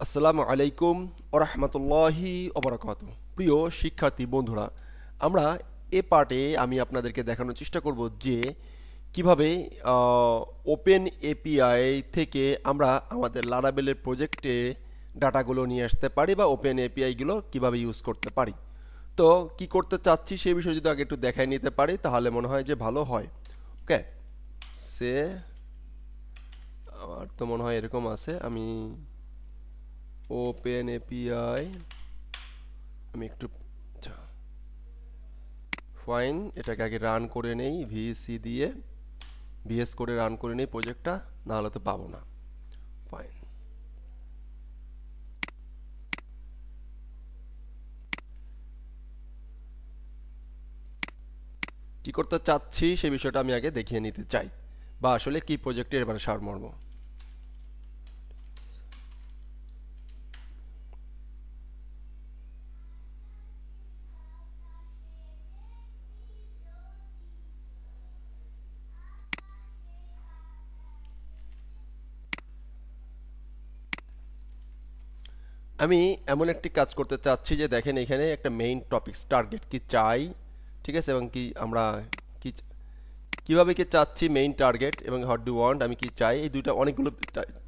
আসসালামু আলাইকুম ওরহমতুল্লাহি ওবরাকাতুহু। প্রিয় শিক্ষার্থী বন্ধুরা, আমরা এ পার্টে আমি আপনাদেরকে দেখানোর চেষ্টা করব যে কিভাবে ওপেন এপিআই থেকে আমরা আমাদের লারাভেলের প্রজেক্টে ডাটাগুলো নিয়ে আসতে পারি বা ওপেন এপিআইগুলো কিভাবে ইউজ করতে পারি। তো কি করতে চাচ্ছি সেই বিষয়ে যদি আগে একটু দেখাই নিতে পারি তাহলে মনে হয় যে ভালো হয়। ওকে, সে আমার তো মনে হয় এরকম আছে। আমি ওপেন এপিআই আমি একটু ফাইন, এটাকে আগে রান করে নেই ভিসি দিয়ে, ভিএস করে রান করে নেই প্রজেক্টটা, না হলে তো পাবো না। ফাইন, কি করতে চাচ্ছি সেই বিষয়টা আমি আগে দেখিয়ে নিতে চাই, বা আসলে কি প্রজেক্টের এবারে সারমর্ম। আমি এমন একটি কাজ করতে চাচ্ছি যে দেখেন এখানে একটা মেইন টপিক টার্গেট কি চাই, ঠিক আছে, এবং কি আমরা কি কিভাবে কি চাচ্ছি, মেইন টার্গেট এবং হোয়াট ডু ওয়ান্ট, আমি কি চাই, এই দুইটা অনেকগুলো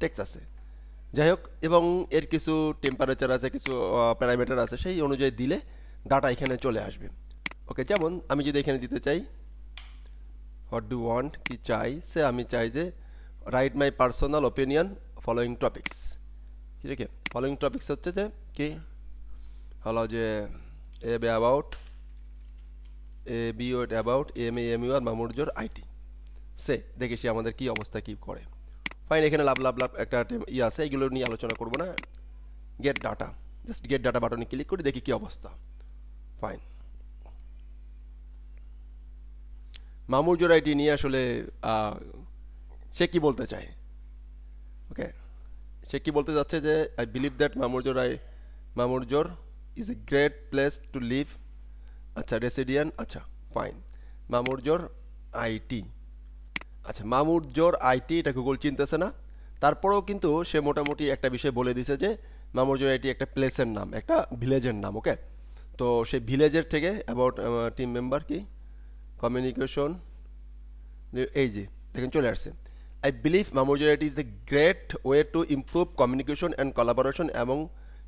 টেক্সট আছে। যাই হোক, এবং এর কিছু টেম্পারেচার আছে, কিছু প্যারামিটার আছে, সেই অনুযায়ী দিলে ডাটা এখানে চলে আসবে। ওকে, যেমন আমি যদি এখানে দিতে চাই হোয়াট ডু ওয়ান্ট, কি চাই, সে আমি চাই যে write my personal opinion following topics. ঠিক আছে, ফলোয়িং টপিক্স হচ্ছে যে কি হলো যে A B about, A B wait about, M A M U R মামুরজোর আইটি। সে দেখি সে আমাদের কি অবস্থা কি করে। ফাইন, এখানে লাভ লাভ লাভ একটা আছে, এগুলো নিয়ে আলোচনা করবো না। Gate data, just get data বাটনে ক্লিক করে দেখি কি অবস্থা। ফাইন, মামুরজোর আইটি নিয়ে আসলে সে কি বলতে চায়। ওকে, সে কি বলতে যাচ্ছে যে আই বিলিভ দ্যাট মামুরজোর is a great place to live. আচ্ছা, রেসিডিয়ান, আচ্ছা ফাইন, মামুরজোর আইটি। আচ্ছা, মামুরজোর আইটি এটা গুগল চিনতেছে না, তারপরেও কিন্তু সে মোটামুটি একটা বিষয় বলে দিছে যে মামুরজোর আইটি একটা প্লেসের নাম, একটা ভিলেজের নাম। ওকে, তো সেই ভিলেজের থেকে অ্যাবাউট টিম মেম্বার কি কমিউনিকেশন, এই যে দেখেন চলে আসছে। আই বিলিভ মামুরজোর is the great way to improve communication and collaboration এবং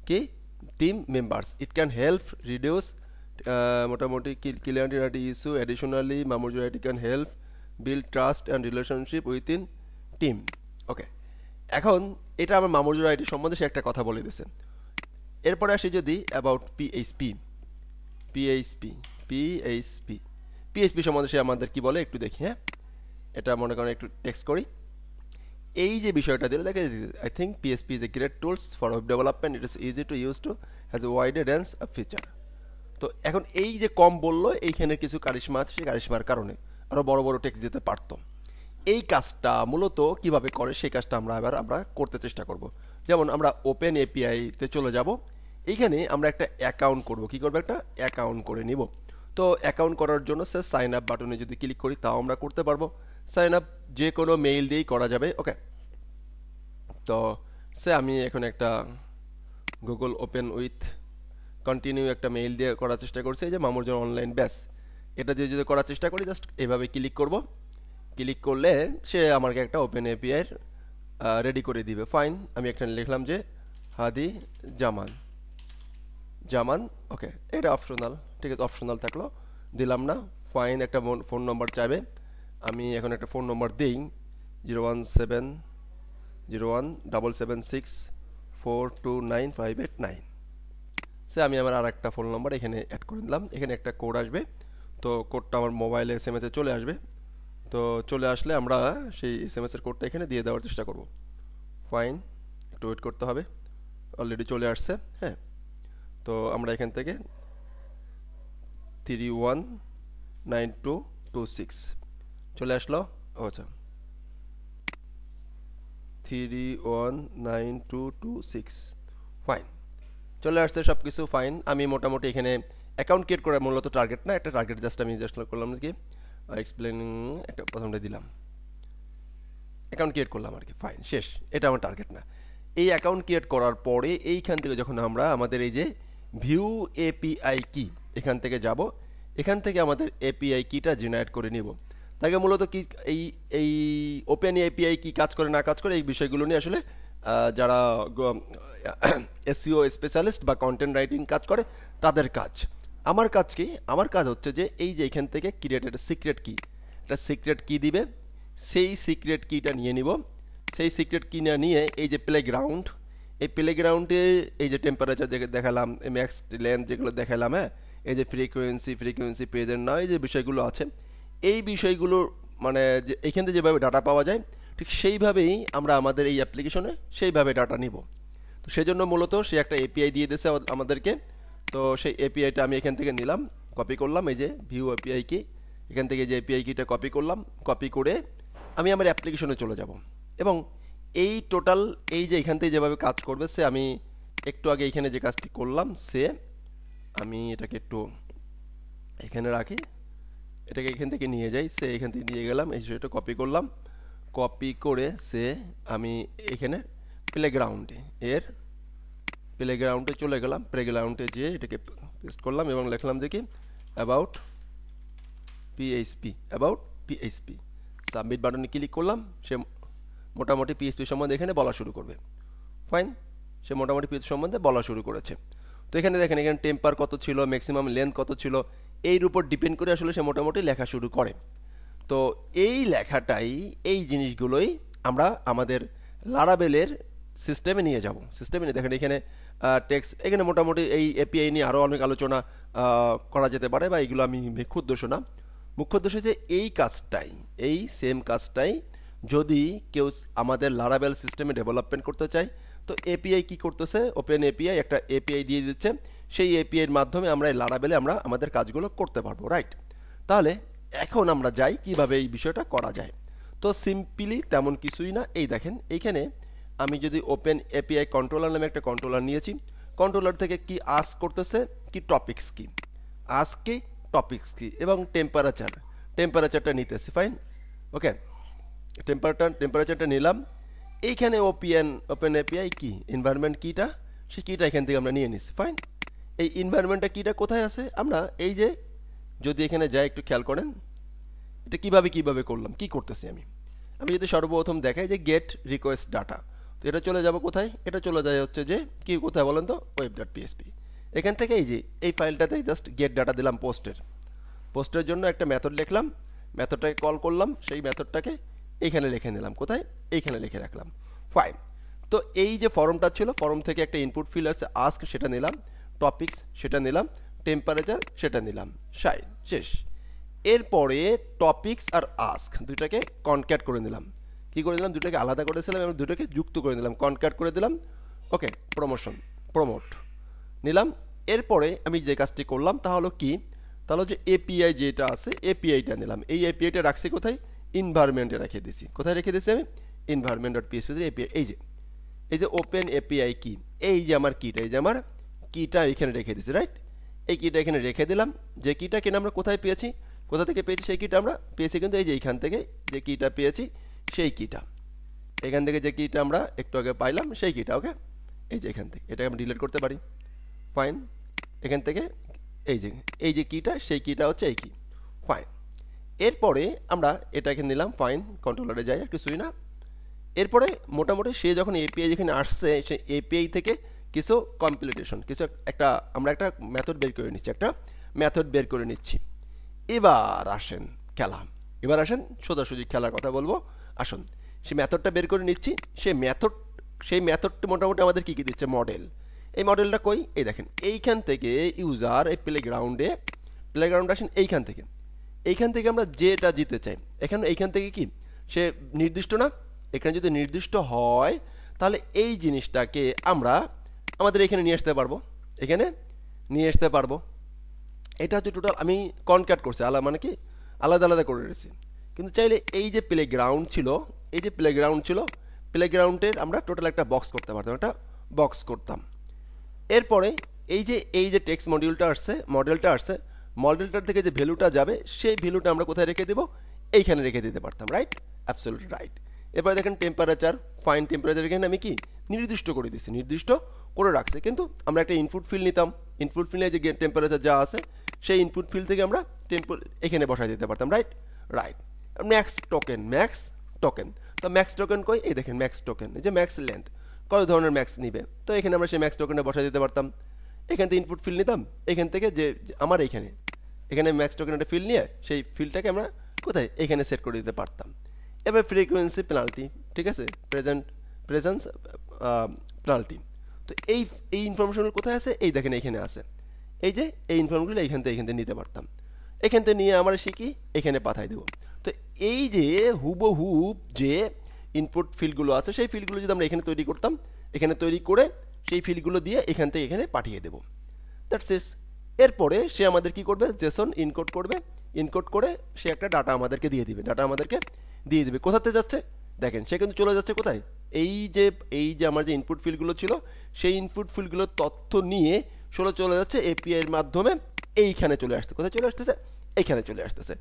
কি team members. It can help reduce মোটামুটি ক্লিয়ারিটি ইস্যু। অ্যাডিশনালি মামুরজোর can help build trust and relationship within team. Okay, এখন এটা আমার মামুরজোর আইটি সম্বন্ধে সে একটা কথা বলে দিয়েছে। এরপরে আসি যদি about PHP, PHP PHP PHP সম্বন্ধে সে আমাদের কি বলে একটু দেখি। হ্যাঁ, এটা মনে করেন একটু টেক্সট করি। এই যে বিষয়টা দিলে দেখে, I think PHP is a great tools for web development, it is easy to use to has a wide range of feature. তো এখন এই যে কম বললো, এইখানে কিছু কারিশমা আছে, সেই কারিশমার কারণে আরও বড় বড় টেক্সট দিতে পারতো। এই কাজটা মূলত কিভাবে করে সেই কাজটা আমরা করতে চেষ্টা করব। যেমন আমরা ওপেন এপিআইতে চলে যাব, এইখানে আমরা একটা অ্যাকাউন্ট করব। কি করবো, একটা অ্যাকাউন্ট করে নিব। তো অ্যাকাউন্ট করার জন্য সে সাইন আপ বাটনে যদি ক্লিক করি তাও আমরা করতে পারবো। সাইন আপ যে কোনো মেইল দিয়েই করা যাবে। ওকে, তো সে আমি এখন একটা গুগল ওপেন উইথ কন্টিনিউ একটা মেইল দিয়ে করার চেষ্টা করছি, এই যে মামুরজন অনলাইন ব্যাস, এটা দিয়ে যদি করার চেষ্টা করি জাস্ট এভাবে ক্লিক করব। ক্লিক করলে সে আমাকে একটা ওপেন এপিআই রেডি করে দিবে। ফাইন, আমি একটা লিখলাম যে হাদি জামান, জামান। ওকে, এটা অপশনাল, ঠিক আছে, অপশনাল থাকলো, দিলাম না। ফাইন, একটা ফোন নম্বর চাইবে, আমি এখন একটা ফোন নম্বর দিই 0170177642958 সে আমি আমার আর একটা ফোন নম্বর এখানে অ্যাড করে দিলাম। এখানে একটা কোড আসবে, তো কোডটা আমার মোবাইলে এসএমএসে চলে আসবে। তো চলে আসলে আমরা সেই এসএমএসের কোডটা এখানে দিয়ে দেওয়ার চেষ্টা করব। ফাইন, একটু ওয়েট করতে হবে, অলরেডি চলে আসছে। হ্যাঁ, তো আমরা এখান থেকে 319226 চলে আসলো। আচ্ছা, 319226 ফাইন, চলে আসছে সব কিছু। ফাইন, আমি মোটামুটি এখানে অ্যাকাউন্ট ক্রিয়েট করা মূলত টার্গেট না, একটা টার্গেট জাস্ট আমি জাস্ট করলাম কি এক্সপ্লেনিং, একটা প্রথমটা দিলাম, অ্যাকাউন্ট ক্রিয়েট করলাম আর কি। ফাইন, শেষ, এটা আমার টার্গেট না। এই অ্যাকাউন্ট ক্রিয়েট করার পরে এইখান থেকে যখন আমরা আমাদের এই যে ভিউ এপিআই কি এখান থেকে যাব, এখান থেকে আমাদের এপিআই কিটা জেনারেট করে নিব। তাকে মূলত কি এই এই ওপেন এপিআই কি কাজ করে না কাজ করে এই বিষয়গুলো নিয়ে আসলে যারা এসইও স্পেশালিস্ট বা কন্টেন্ট রাইটিং কাজ করে তাদের কাজ। আমার কাজ কি? আমার কাজ হচ্ছে যে এই যে এখান থেকে ক্রিয়েট একটা সিক্রেট কি, একটা সিক্রেট কি দিবে, সেই সিক্রেট কিটা নিয়ে নিব। সেই সিক্রেট কি না নিয়ে এই যে প্লেগ্রাউন্ড, এই প্লেগ্রাউন্ডে এই যে টেম্পারেচার দেখালাম, ম্যাক্স লেন্থ যেগুলো দেখালাম, হ্যাঁ, এই যে ফ্রিকোয়েন্সি প্রেজেন্ট না, এই যে বিষয়গুলো আছে, এই বিষয়গুলো মানে যে এইখান থেকে যেভাবে ডাটা পাওয়া যায় ঠিক সেইভাবেই আমরা আমাদের এই অ্যাপ্লিকেশনে সেইভাবে ডাটা নিব। তো সেই জন্য মূলত সে একটা এপিআই দিয়ে দিয়েছে আমাদেরকে। তো সেই এপিআইটা আমি এখান থেকে নিলাম, কপি করলাম, এই যে ভিউ এপিআই কি, এখান থেকে যে এপিআই কিটা কপি করলাম, কপি করে আমি আমার অ্যাপ্লিকেশনে চলে যাব এবং এই টোটাল এই যে এখান থেকে যেভাবে কাজ করবে সে আমি একটু আগে এখানে যে কাজটি করলাম সে আমি এটাকে একটু এখানে রাখি, এটাকে এখান থেকে নিয়ে যাই, সে এখান থেকে নিয়ে গেলাম, এই সেটা কপি করলাম, কপি করে সে আমি এখানে প্লেগ্রাউন্ডে চলে গেলাম, প্লেগ্রাউন্ডে যেয়ে এটাকে পেস্ট করলাম এবং লিখলাম যে কি অ্যাবাউট পিএইচপি। সাবমিট বাটনে ক্লিক করলাম, সে মোটামুটি পিএইচপি সম্বন্ধে এখানে বলা শুরু করবে। ফাইন, সে মোটামুটি পিএইচপি সম্বন্ধে বলা শুরু করেছে। তো এখানে দেখেন এখানে টেম্পার কত ছিল, ম্যাক্সিমাম লেন্থ কত ছিল, এর উপর ডিপেন্ড করে আসলে সে মোটামুটি লেখা শুরু করে। তো এই লেখাটাই, এই জিনিসগুলোই আমরা আমাদের লারাভেলের সিস্টেমে নিয়ে যাব। সিস্টেমে নিয়ে দেখেন এখানে টেক্সট, এখানে মোটামুটি এই এপিআই নিয়ে আরও অনেক আলোচনা করা যেতে পারে, বা এইগুলো আমি মুখ্য উদ্দেশ্য না। মুখ্য উদ্দেশ্য যে এই কাজটাই, এই সেম কাজটাই যদি কেউ আমাদের লারাভেল সিস্টেমে ডেভেলপমেন্ট করতে চায়, তো এপিআই কি করতেছে, ওপেন এপিআই একটা এপিআই দিয়ে দিচ্ছে, সেই এপিআইয়ের মাধ্যমে আমরা এই লারাভেলে আমরা আমাদের কাজগুলো করতে পারবো, রাইট? তাহলে এখন আমরা যাই কিভাবে এই বিষয়টা করা যায়। তো সিম্পলি তেমন কিছুই না, এই দেখেন এইখানে আমি যদি ওপেন এপিআই কন্ট্রোলার নামে একটা কন্ট্রোলার নিয়েছি, কন্ট্রোলার থেকে কি আস্ক করতেছে, কি টপিক্স কি, আজকে টপিক্স কি এবং টেম্পারেচারটা নিতেছি। ফাইন, ওকে, টেম্পারেচারটা নিলাম। এইখানে ওপেন এপিআই কি এনভায়রনমেন্ট কিটা, সেই কিটা এখান থেকে আমরা নিয়ে নিচ্ছি। ফাইন, এই এনভায়রনমেন্টটা কিটা কোথায় আছে, আমরা এই যে যদি এখানে যাই একটু খেয়াল করেন এটা কিভাবে করলাম, কি করতেছি আমি যদি সর্বপ্রথম দেখাই যে গেট রিকোয়েস্ট ডাটা, তো এটা চলে যাব কোথায়, এটা চলে যায় হচ্ছে যে কি কোথায় বলেন তো, web.php। এখান থেকে এই যে এই ফাইলটাতে জাস্ট গেট ডাটা দিলাম, পোস্টের জন্য একটা মেথড লিখলাম, মেথডটাকে কল করলাম, সেই মেথডটাকে এইখানে লিখে নিলাম, কোথায়, এইখানে লিখে রাখলাম। ফাইন, তো এই যে ফর্মটা ছিল, ফর্ম থেকে একটা ইনপুট ফিল্ড আছে আস্ক, সেটা নিলাম, টপিক্স সেটা নিলাম, টেম্পারেচার সেটা নিলাম, শেষ। এরপরে টপিক্স আর আস্ক দুইটাকে কনক্যাট করে নিলাম, কি করে দিলাম, দুটাকে আলাদা করেছিলাম এবং দুটোকে যুক্ত করে দিলাম, কনক্যাট করে দিলাম। ওকে, প্রমোট নিলাম। এরপরে আমি যে কাজটি করলাম তাহলে কি, তাহলে যে এপিআই যেটা আছে এপিআইটা নিলাম, এই এপিআইটা রাখছি কোথায়, এনভায়রনমেন্টে রেখে দিছি। কোথায় রেখে দিছি আমি, environment.php এপিআই, এই যে ওপেন এপিআই কি, এই যে আমার কিটা, এই যে আমার কিটা এখানে রেখে দিছি, রাইট? এই কিটা এখানে রেখে দিলাম। যে কিটা কিনা আমরা কোথায় পেয়েছি, কোথা থেকে পেয়েছি, সেই কিটা আমরা পেয়েছি কিন্তু এই যে এইখান থেকে যে কিটা পেয়েছি, সেই কিটা এখান থেকে যে কিটা আমরা একটু আগে পাইলাম সেই কিটা। ওকে, এই যে এখান থেকে এটাকে আমরা ডিলিট করতে পারি। ফাইন, এখান থেকে এই যে কিটা, সেই কিটা হচ্ছে এই কি। ফাইন, এরপরে আমরা এটাকে নিলাম, ফাইন, কন্ট্রোলারে যাই আর কিছুই না। এরপরে মোটামুটি সে যখন এপিআই যেখানে আসছে, সেই এপিআই থেকে কিছু কমপ্লিটেশন, আমরা একটা মেথড বের করে নিচ্ছি। এবার আসেন সোজাসুজি খেলার কথা বলবো। আসুন, সেই মেথডটা বের করে নিচ্ছি। সেই মেথডটা মোটামুটি আমাদের কী দিচ্ছে, মডেল। এই মডেলটা কই, এই দেখেন এইখান থেকে ইউজার এই প্লেগ্রাউন্ডে আসেন, এইখান থেকে আমরা যেটা জিতে চাই, এইখান থেকে কি সে নির্দিষ্ট না, এখানে যদি নির্দিষ্ট হয় তাহলে এই জিনিসটাকে আমরা আমাদের এখানে নিয়ে আসতে পারবো। এটা হচ্ছে টোটাল আমি কনক্যাট করছি, মানে কি আলাদা আলাদা করে রেখেছি। কিন্তু চাইলে এই যে প্লেগ্রাউন্ড ছিল, প্লেগ্রাউন্ডের আমরা টোটাল একটা বক্স করতে পারতাম, এরপরে এই যে টেক্সট মডেলটা আসছে, মডেলটার থেকে যে ভ্যালুটা যাবে সেই ভ্যালুটা আমরা কোথায় রেখে দেবো, এইখানে রেখে দিতে পারতাম, রাইট? Absolutely right. এরপরে দেখেন টেম্পারেচার, ফাইন টেম্পারেচার এখানে আমি কি নির্দিষ্ট করে দিছি, নির্দিষ্ট করে রাখছে। কিন্তু আমরা একটা ইনপুট ফিল্ড নিতাম, ইনপুট ফিল্ডে যে টেম্পারেচার যা আছে সেই ইনপুট ফিল্ড থেকে আমরা এখানে বসাই দিতে পারতাম, right right. Max token, max token, তো ম্যাক্স টোকেন কই, এই দেখেন ম্যাক্স টোকেন, এই যে ম্যাক্স লেন্থ কত ধরনের ম্যাক্স নিবে, তো এখানে আমরা সেই ম্যাক্স টোকেনটা বসাই দিতে পারতাম। এখান থেকে ইনপুট ফিল্ড নিতাম, এখান থেকে যে আমার এখানে ম্যাক্স টোকেন একটা ফিল্ড নিয়ে সেই ফিল্ডটাকে আমরা কোথায় এখানে সেট করে দিতে পারতাম। এবার ফ্রিকোয়েন্সি পেনাল্টি, ঠিক আছে, প্রেজেন্স পেনাল্টি, তো এই ইনফরমেশনগুলো কোথায় আছে, এই দেখেন এইখানে আছে, এই যে এই ইনফরমেশনগুলো এইখান থেকে নিতে পারতাম। এখান থেকে নিয়ে আমরা শিখি এখানে পাঠাই দেবো। তো এই যে হুবহুব যে ইনপুট ফিল্ডগুলো আছে সেই ফিল্ডগুলো যদি আমরা এখানে তৈরি করতাম, এখানে তৈরি করে সেই ফিল্ডগুলো দিয়ে এখান থেকে এখানে পাঠিয়ে দেবো, দ্যাটস ইট। এরপরে সে আমাদের কি করবে, জেসন ইনকোড করবে, ইনকোড করে সে একটা ডাটা আমাদেরকে দিয়ে দিবে, ডাটা আমাদেরকে দিয়ে দিবে। কোথাতে যাচ্ছে দেখেন, সে কিন্তু চলে যাচ্ছে কোথায়, এই যে আমার যে ইনপুট ফিল্ডগুলো ছিল সেই ইনপুট ফিল্ডগুলোর তথ্য নিয়ে চলে যাচ্ছে এপিআই এর মাধ্যমে এইখানে চলে আসছে। কোথায় চলে আসতেছে, এইখানে চলে আসতেছে।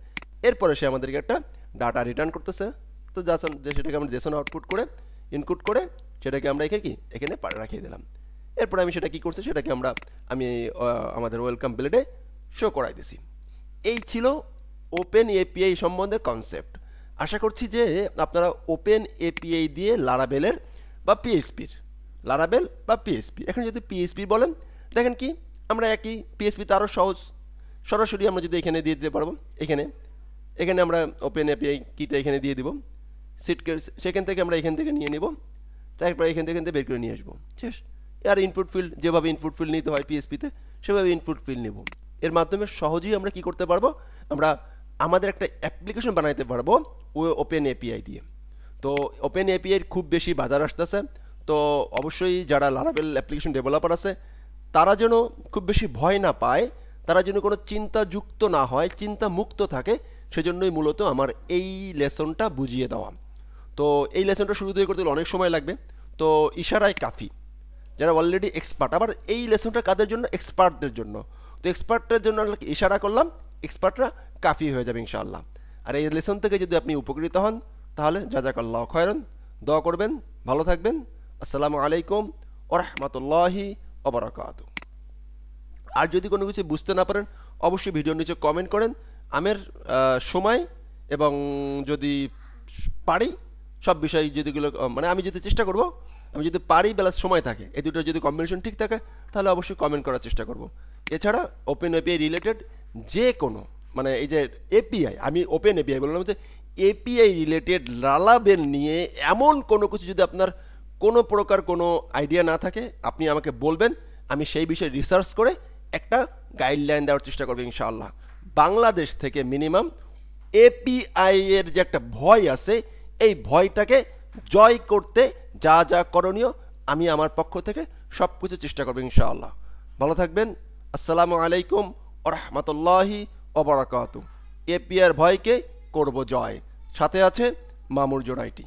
এরপরে সে আমাদেরকে একটা ডাটা রিটার্ন করতেছে, তো সেটাকে আমরা জেসন আউটপুট করে ইনপুট করে সেটাকে আমরা এখানে রাখিয়ে দিলাম। এরপরে আমি সেটা কি করছি, সেটাকে আমি আমাদের ওয়েলকাম বিলেটে শো করাই দিছি। এই ছিল ওপেন এপিআই সম্বন্ধে কনসেপ্ট। আশা করছি যে আপনারা ওপেন এপিআই দিয়ে লারাভেল বা পিএইচপি, এখন যদি পিএইচপি বলেন, দেখেন কি আমরা একই পিএইচপিতে আরও সহজ, সরাসরি আমরা যদি এখানে দিয়ে দিতে পারবো, এখানে আমরা ওপেন এপিআই কিটা এখানে দিয়ে দিব, সেখান থেকে আমরা এখান থেকে নিয়ে নিব, তারপরে এখান থেকে বের করে নিয়ে আসবো, শেষ। আর ইনপুট ফিল্ড যেভাবে ইনপুট ফিল্ড নিতে হয় পিএইচপিতে সেভাবে ইনপুট ফিল্ড নেব। এর মাধ্যমে সহজেই আমরা কি করতে পারবো, আমরা আমাদের একটা অ্যাপ্লিকেশন বানাইতে পারবো ওপেন এপিআই দিয়ে। তো ওপেন এপিআইয়ের খুব বেশি বাজার আসতেছে, তো অবশ্যই যারা লারাভেল অ্যাপ্লিকেশন ডেভেলপার আছে তারা যেন খুব বেশি ভয় না পায়, তারা যেন কোনো চিন্তাযুক্ত না হয়, চিন্তা মুক্ত থাকে, সেজন্যই মূলত আমার এই লেসনটা বুঝিয়ে দেওয়া। তো এই লেসনটা শুরু থেকে করতে অনেক সময় লাগবে, তো ইশারায় কাফি, যারা অলরেডি এক্সপার্ট। আবার এই লেসনটা কাদের জন্য, এক্সপার্টদের জন্য। তো এক্সপার্টদের জন্য ইশারা করলাম, এক্সপার্টরা কাফি হয়ে যাবে ইনশাআল্লাহ। আর এই লেসন থেকে যদি আপনি উপকৃত হন তাহলে জাযাকাল্লাহু খায়রান, দোয়া করবেন, ভালো থাকবেন। আসসালামু আলাইকুম ওয়া রাহমাতুল্লাহি ওয়া বারাকাতুহু। আর যদি কোনো কিছু বুঝতে না পারেন অবশ্যই ভিডিওর নিচে কমেন্ট করেন। আমের সময় এবং যদি পারি সব বিষয় যেগুলো মানে আমি যদি চেষ্টা করব, আমি যদি পারি বেলা সময় থাকে, এই দুটো যদি কম্বিনেশন ঠিক থাকে তাহলে অবশ্যই কমেন্ট করার চেষ্টা করব। এছাড়া ওপেন এপিআই রিলেটেড যে কোনো মানে এই যে এপিআই, আমি ওপেন এপিআই বললাম যে এপিআই রিলেটেড লারাভেল নিয়ে এমন কোনো কিছু যদি আপনার কোনো প্রকার কোনো আইডিয়া না থাকে আপনি আমাকে বলবেন, আমি সেই বিষয়ে রিসার্চ করে একটা গাইডলাইন দেওয়ার চেষ্টা করবো ইনশাআল্লাহ। বাংলাদেশ থেকে মিনিমাম এপিআই এর যে একটা ভয় আছে এই ভয়টাকে জয় করতে যা যা করণীয় আমি আমার পক্ষ থেকে সব কিছু চেষ্টা করবো ইনশাআল্লাহ। ভালো থাকবেন। আসসালামু আলাইকুম ওয়া রাহমাতুল্লাহি ওয়া বারাকাতুহু। এপিআই এর ভয়কে করব জয়। সাথে আছে মামুর জোড়াইটি।